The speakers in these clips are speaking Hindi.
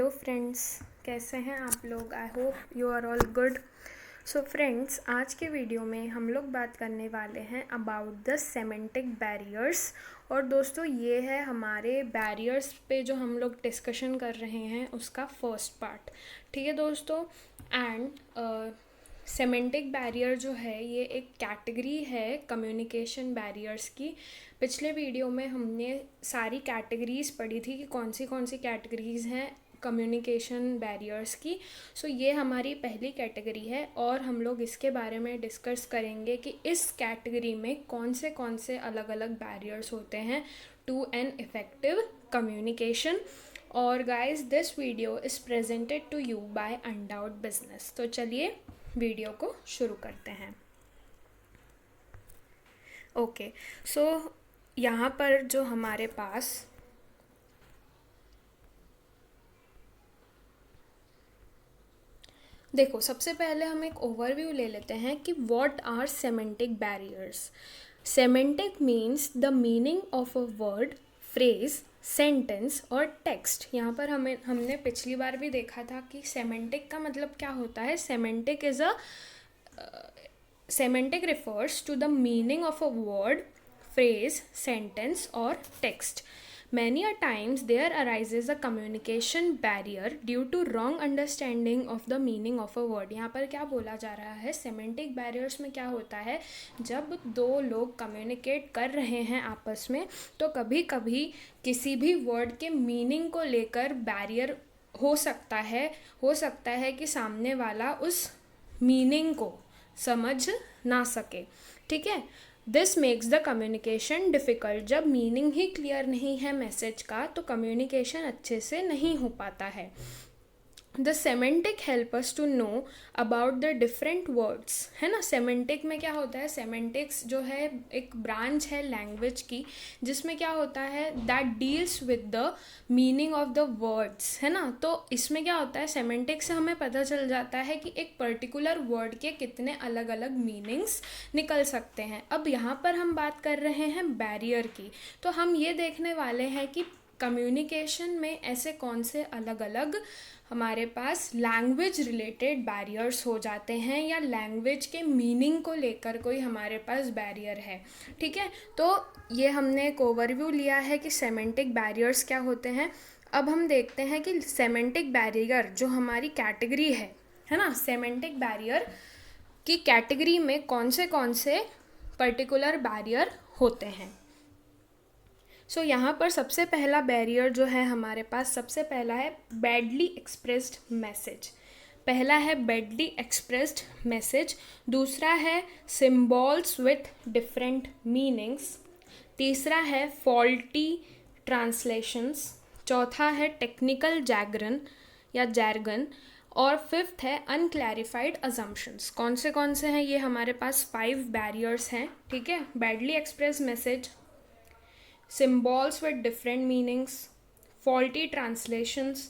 हेलो फ्रेंड्स, कैसे हैं आप लोग। I hope you are all good. So friends, आज के वीडियो में हम लोग बात करने वाले हैं अबाउट द सेमेंटिक बैरियर्स। और दोस्तों, ये है हमारे बैरियर्स पे जो हम लोग डिस्कशन कर रहे हैं उसका फर्स्ट पार्ट। ठीक है दोस्तों। एंड सेमेंटिक बैरियर जो है ये एक कैटेगरी है कम्युनिकेशन बैरियर्स की। पिछले वीडियो में हमने सारी कैटेगरीज़ पढ़ी थी कि कौन सी कैटेगरीज़ हैं कम्युनिकेशन बैरियर्स की। सो ये हमारी पहली कैटेगरी है और हम लोग इसके बारे में डिस्कस करेंगे कि इस कैटेगरी में कौन से अलग अलग बैरियर्स होते हैं टू एन इफ़ेक्टिव कम्युनिकेशन। और guys, this video is presented to you by Undoubt Business. तो चलिए वीडियो को शुरू करते हैं। ओके, सो यहाँ पर जो हमारे पास देखो, सबसे पहले हम एक ओवरव्यू ले लेते हैं कि what are semantic barriers. Semantic means the meaning of a word, phrase, sentence और टेक्स्ट। यहाँ पर हमने पिछली बार भी देखा था कि सेमेंटिक का मतलब क्या होता है। Semantic refers to the meaning of a word, phrase, sentence or text. Many a times there arises a communication barrier due to wrong understanding of the meaning of a word. यहाँ पर क्या बोला जा रहा है, सेमेंटिक बैरियर्स में क्या होता है, जब दो लोग कम्युनिकेट कर रहे हैं आपस में तो कभी कभी किसी भी वर्ड के मीनिंग को लेकर बैरियर हो सकता है कि सामने वाला उस मीनिंग को समझ ना सके। ठीक है, this makes the communication difficult. जब मीनिंग ही क्लियर नहीं है मैसेज का तो कम्युनिकेशन अच्छे से नहीं हो पाता है। The semantic help us to know about the different words, है ना। सेमेंटिक में क्या होता है, सेमेंटिक्स जो है एक ब्रांच है लैंग्वेज की जिसमें क्या होता है, that deals with the meaning of the words, है ना। तो इसमें क्या होता है, सेमेंटिक्स से हमें पता चल जाता है कि एक पर्टिकुलर वर्ड के कितने अलग अलग मीनिंग्स निकल सकते हैं। अब यहाँ पर हम बात कर रहे हैं बैरियर की, तो हम ये देखने वाले हैं कि कम्युनिकेशन में ऐसे कौन से अलग अलग हमारे पास लैंग्वेज रिलेटेड बैरियर्स हो जाते हैं या लैंग्वेज के मीनिंग को लेकर कोई हमारे पास बैरियर है। ठीक है, तो ये हमने एक ओवरव्यू लिया है कि सेमेंटिक बैरियर्स क्या होते हैं। अब हम देखते हैं कि सेमेंटिक बैरियर जो हमारी कैटेगरी है ना, सेमेंटिक बैरियर की कैटेगरी में कौन से पर्टिकुलर बैरियर होते हैं। सो यहाँ पर सबसे पहला बैरियर जो है हमारे पास, सबसे पहला है बैडली एक्सप्रेस्ड मैसेज। पहला है बैडली एक्सप्रेस्ड मैसेज, दूसरा है सिम्बॉल्स विथ डिफरेंट मीनिंग्स, तीसरा है फॉल्टी ट्रांसलेशंस, चौथा है टेक्निकल जैर्गन और फिफ्थ है अनक्लैरिफाइड अजम्पशंस। कौन से हैं ये, हमारे पास 5 बैरियर्स हैं। ठीक है, badly express message, symbols with different meanings, faulty translations,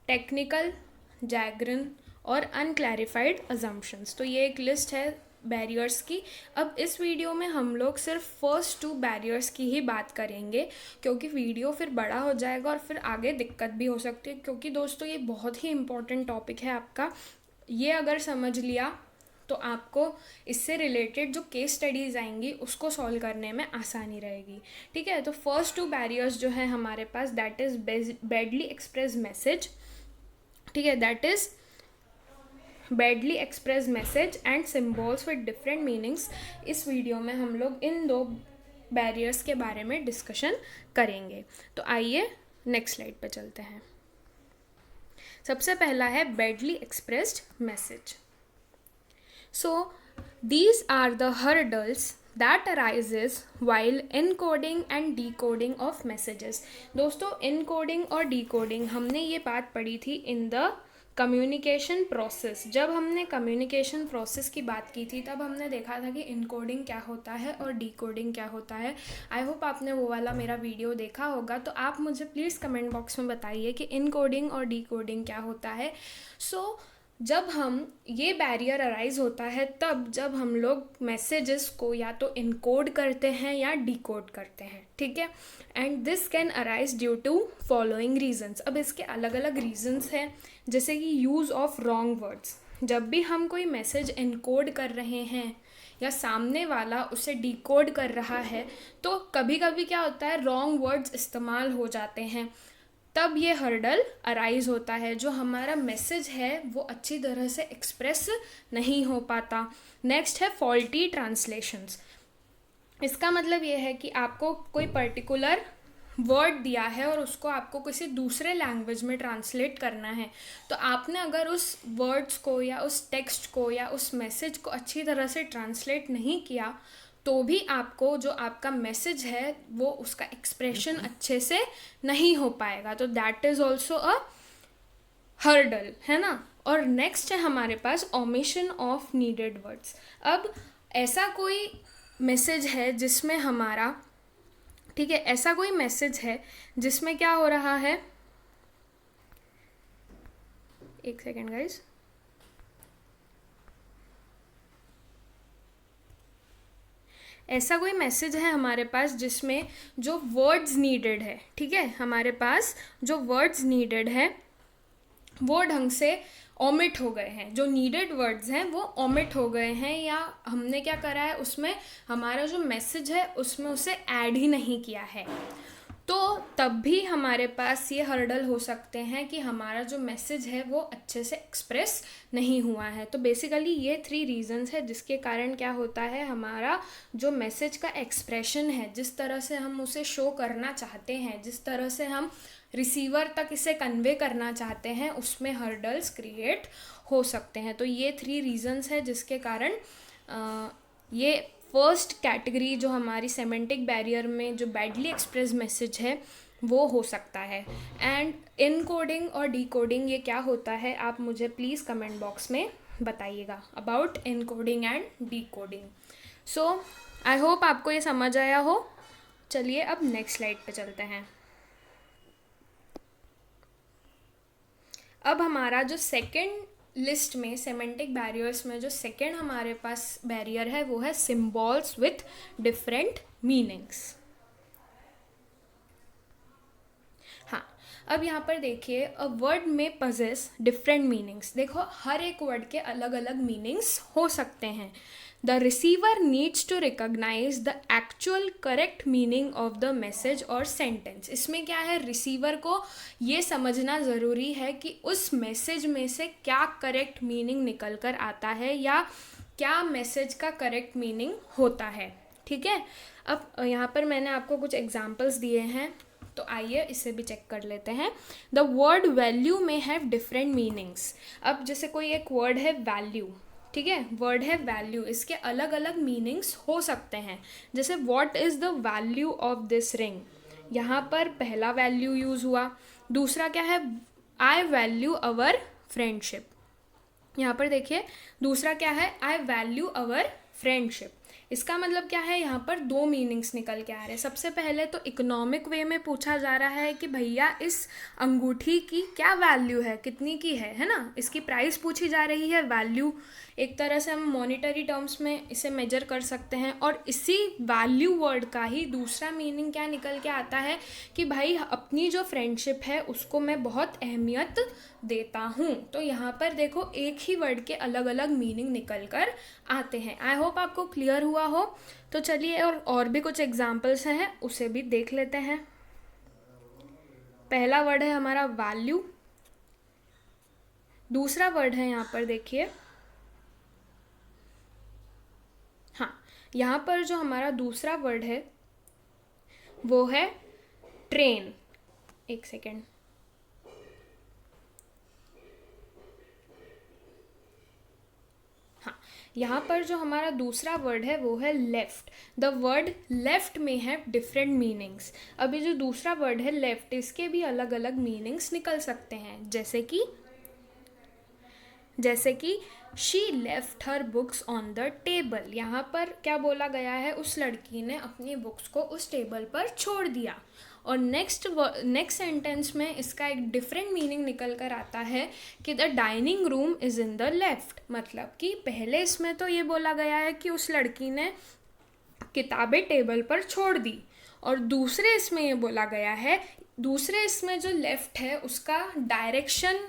technical jargon और unclarified assumptions। तो ये एक लिस्ट है बैरियर्स की। अब इस वीडियो में हम लोग सिर्फ फर्स्ट 2 बैरियर्स की ही बात करेंगे क्योंकि वीडियो फिर बड़ा हो जाएगा और फिर आगे दिक्कत भी हो सकती है, क्योंकि दोस्तों ये बहुत ही इम्पोर्टेंट टॉपिक है आपका। ये अगर समझ लिया तो आपको इससे रिलेटेड जो केस स्टडीज़ आएंगी उसको सॉल्व करने में आसानी रहेगी। ठीक है, तो फर्स्ट 2 बैरियर्स जो है हमारे पास, that is badly express message. ठीक है, that is badly express message and symbols with different meanings. इस वीडियो में हम लोग इन 2 बैरियर्स के बारे में डिस्कशन करेंगे। तो आइए नेक्स्ट स्लाइड पे चलते हैं। सबसे पहला है badly expressed message. So, these are the hurdles that arises while encoding and decoding of messages। दोस्तों, encoding और decoding हमने ये बात पढ़ी थी in the कम्युनिकेशन प्रोसेस। जब हमने कम्युनिकेशन प्रोसेस की बात की थी तब हमने देखा था कि इनकोडिंग क्या होता है और डिकोडिंग क्या होता है। आई होप आपने वो वाला मेरा वीडियो देखा होगा, तो आप मुझे प्लीज़ कमेंट बॉक्स में बताइए कि इनकोडिंग और डिकोडिंग क्या होता है। सो जब हम ये बैरियर अराइज होता है तब जब हम लोग मैसेजेस को या तो इनकोड करते हैं या डिकोड करते हैं, ठीक है। And this can arise due to following reasons. अब इसके अलग अलग रीजंस हैं, जैसे कि यूज़ ऑफ रॉन्ग वर्ड्स। जब भी हम कोई मैसेज इनकोड कर रहे हैं या सामने वाला उसे डिकोड कर रहा है, तो कभी कभी क्या होता है, रॉन्ग वर्ड्स इस्तेमाल हो जाते हैं, तब ये हर्डल अराइज होता है, जो हमारा मैसेज है वो अच्छी तरह से एक्सप्रेस नहीं हो पाता। नेक्स्ट है फॉल्टी ट्रांसलेशंस। इसका मतलब ये है कि आपको कोई पर्टिकुलर वर्ड दिया है और उसको आपको किसी दूसरे लैंग्वेज में ट्रांसलेट करना है, तो आपने अगर उस वर्ड्स को या उस टेक्स्ट को या उस मैसेज को अच्छी तरह से ट्रांसलेट नहीं किया, तो भी आपको जो आपका मैसेज है वो उसका एक्सप्रेशन अच्छे से नहीं हो पाएगा। तो that is also a hurdle, है ना। और नेक्स्ट है हमारे पास ओमिशन ऑफ नीडेड वर्ड्स। अब ऐसा कोई मैसेज है जिसमें हमारा, ठीक है, ऐसा कोई मैसेज है जिसमें क्या हो रहा है, एक सेकेंड गाइज, ऐसा कोई मैसेज है हमारे पास जिसमें जो वर्ड्स नीडेड है, ठीक है, हमारे पास जो वर्ड्स नीडेड है वो ढंग से ओमिट हो गए हैं, जो नीडेड वर्ड्स हैं वो ओमिट हो गए हैं, या हमने क्या करा है उसमें, हमारा जो मैसेज है उसमें उसे ऐड ही नहीं किया है, तो तब भी हमारे पास ये हर्डल हो सकते हैं कि हमारा जो मैसेज है वो अच्छे से एक्सप्रेस नहीं हुआ है। तो बेसिकली ये 3 रीजंस है जिसके कारण क्या होता है, हमारा जो मैसेज का एक्सप्रेशन है, जिस तरह से हम उसे शो करना चाहते हैं, जिस तरह से हम रिसीवर तक इसे कन्वे करना चाहते हैं, उसमें हर्डल्स क्रिएट हो सकते हैं। तो ये 3 रीजंस है जिसके कारण ये फर्स्ट कैटेगरी जो हमारी सेमेंटिक बैरियर में जो बैडली एक्सप्रेस मैसेज है वो हो सकता है। एंड इनकोडिंग और डिकोडिंग ये क्या होता है, आप मुझे प्लीज़ कमेंट बॉक्स में बताइएगा about encoding and decoding. So I hope आपको ये समझ आया हो। चलिए अब नेक्स्ट स्लाइड पे चलते हैं। अब हमारा जो सेकंड लिस्ट में सेमेंटिक बैरियर्स में जो सेकंड हमारे पास बैरियर है वो है सिम्बॉल्स विथ डिफरेंट मीनिंग्स। हाँ, अब यहाँ पर देखिए, अ वर्ड में पजेस डिफरेंट मीनिंग्स। देखो हर एक वर्ड के अलग अलग मीनिंग्स हो सकते हैं। The receiver needs to recognise the actual correct meaning of the message और सेंटेंस। इसमें क्या है, रिसीवर को ये समझना ज़रूरी है कि उस मैसेज में से क्या करेक्ट मीनिंग निकल कर आता है या क्या मैसेज का करेक्ट मीनिंग होता है, ठीक है। अब यहाँ पर मैंने आपको कुछ एग्जाम्पल्स दिए हैं, तो आइए इसे भी चेक कर लेते हैं। द वर्ड वैल्यू में हैव डिफरेंट मीनिंग्स। अब जैसे कोई एक वर्ड है वैल्यू, ठीक है, वर्ड है वैल्यू, इसके अलग अलग मीनिंग्स हो सकते हैं। जैसे what is the value of this ring, यहाँ पर पहला वैल्यू यूज़ हुआ। दूसरा क्या है, आई वैल्यू अवर फ्रेंडशिप। यहाँ पर देखिए दूसरा क्या है, आई वैल्यू अवर फ्रेंडशिप। इसका मतलब क्या है, यहाँ पर 2 मीनिंग्स निकल के आ रहे हैं। सबसे पहले तो इकोनॉमिक वे में पूछा जा रहा है कि भैया इस अंगूठी की क्या वैल्यू है, कितनी की है ना, इसकी प्राइस पूछी जा रही है। वैल्यू एक तरह से हम मॉनिटरी टर्म्स में इसे मेजर कर सकते हैं। और इसी वैल्यू वर्ड का ही दूसरा मीनिंग क्या निकल के आता है कि भाई अपनी जो फ्रेंडशिप है उसको मैं बहुत अहमियत देता हूँ। तो यहाँ पर देखो एक ही वर्ड के अलग अलग मीनिंग निकल कर आते हैं। आई होप आपको क्लियर हुआ हो। तो चलिए और भी कुछ एग्जाम्पल्स हैं, उसे भी देख लेते हैं। पहला वर्ड है हमारा वैल्यू, दूसरा वर्ड है यहाँ पर देखिए, हाँ, यहाँ पर जो हमारा दूसरा वर्ड है वो है ट्रेन। एक सेकेंड, हाँ, यहाँ पर जो हमारा दूसरा वर्ड है वो है लेफ्ट। द वर्ड लेफ्ट में है डिफरेंट मीनिंग्स। अभी जो दूसरा वर्ड है लेफ्ट, इसके भी अलग अलग मीनिंग्स निकल सकते हैं। जैसे कि she left her books on the table. यहाँ पर क्या बोला गया है, उस लड़की ने अपनी बुक्स को उस टेबल पर छोड़ दिया। और नेक्स्ट सेंटेंस में इसका एक डिफरेंट मीनिंग निकल कर आता है कि the dining room is in the left. मतलब कि पहले इसमें तो ये बोला गया है कि उस लड़की ने किताबें टेबल पर छोड़ दी, और दूसरे इसमें ये बोला गया है, दूसरे इसमें जो लेफ्ट है उसका डायरेक्शन,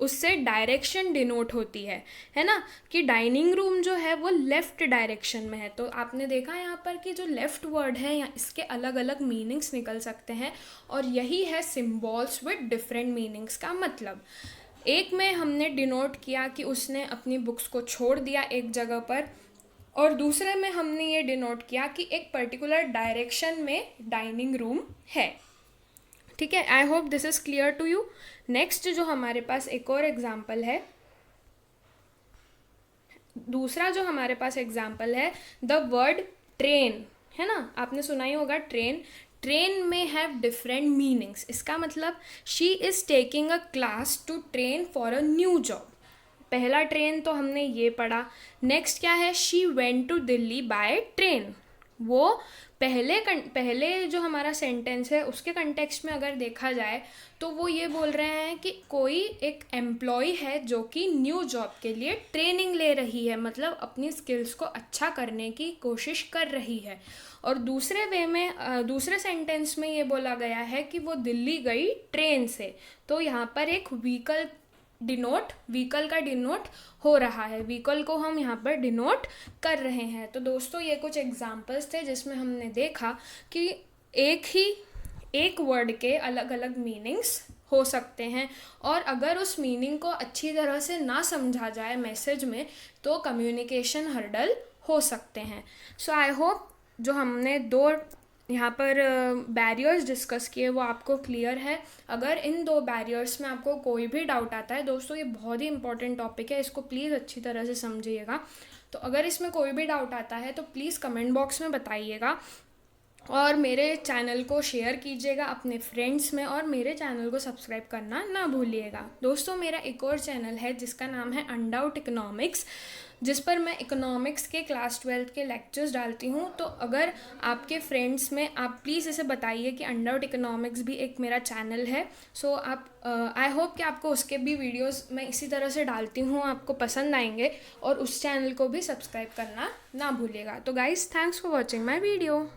उससे डायरेक्शन डिनोट होती है ना, कि डाइनिंग रूम जो है वो लेफ़्ट डायरेक्शन में है। तो आपने देखा यहाँ पर कि जो लेफ़्ट वर्ड है या इसके अलग अलग मीनिंग्स निकल सकते हैं, और यही है सिम्बॉल्स विद डिफरेंट मीनिंग्स का मतलब। एक में हमने डिनोट किया कि उसने अपनी बुक्स को छोड़ दिया एक जगह पर, और दूसरे में हमने ये डिनोट किया कि एक पर्टिकुलर डायरेक्शन में डाइनिंग रूम है। ठीक है, I hope this is clear to you. Next जो हमारे पास एक और एग्जाम्पल है, दूसरा जो हमारे पास एग्जाम्पल है, द वर्ड ट्रेन, है ना, आपने सुना ही होगा ट्रेन। ट्रेन में हैव डिफरेंट मीनिंग्स। इसका मतलब she is taking a class to train for a new job. पहला ट्रेन तो हमने ये पढ़ा। नेक्स्ट क्या है, she went to Delhi by train. वो पहले जो हमारा सेंटेंस है उसके कंटेक्स्ट में अगर देखा जाए तो वो ये बोल रहे हैं कि कोई एक एम्प्लॉय है जो कि न्यू जॉब के लिए ट्रेनिंग ले रही है, मतलब अपनी स्किल्स को अच्छा करने की कोशिश कर रही है। और दूसरे वे में दूसरे सेंटेंस में ये बोला गया है कि वो दिल्ली गई ट्रेन से। तो यहाँ पर एक व्हीकल का डिनोट हो रहा है, व्हीकल को हम यहाँ पर डिनोट कर रहे हैं। तो दोस्तों ये कुछ एग्जांपल्स थे जिसमें हमने देखा कि एक वर्ड के अलग अलग मीनिंग्स हो सकते हैं, और अगर उस मीनिंग को अच्छी तरह से ना समझा जाए मैसेज में तो कम्युनिकेशन हर्डल हो सकते हैं। सो आई होप जो हमने दो यहाँ पर बैरियर्स डिस्कस किए वो आपको क्लियर है। अगर इन दो बैरियर्स में आपको कोई भी डाउट आता है, दोस्तों ये बहुत ही इंपॉर्टेंट टॉपिक है, इसको प्लीज़ अच्छी तरह से समझिएगा। तो अगर इसमें कोई भी डाउट आता है तो प्लीज़ कमेंट बॉक्स में बताइएगा, और मेरे चैनल को शेयर कीजिएगा अपने फ्रेंड्स में, और मेरे चैनल को सब्सक्राइब करना ना भूलिएगा। दोस्तों मेरा एक और चैनल है जिसका नाम है अनडाउट इकोनॉमिक्स, जिस पर मैं इकोनॉमिक्स के क्लास 12 के लेक्चर्स डालती हूँ। तो अगर आपके फ्रेंड्स में आप प्लीज़ इसे बताइए कि अनडाउट इकोनॉमिक्स भी एक मेरा चैनल है। सो आप आई होप कि आपको उसके भी वीडियोस मैं इसी तरह से डालती हूँ, आपको पसंद आएंगे, और उस चैनल को भी सब्सक्राइब करना ना भूलिएगा। तो guys, thanks for watching my video.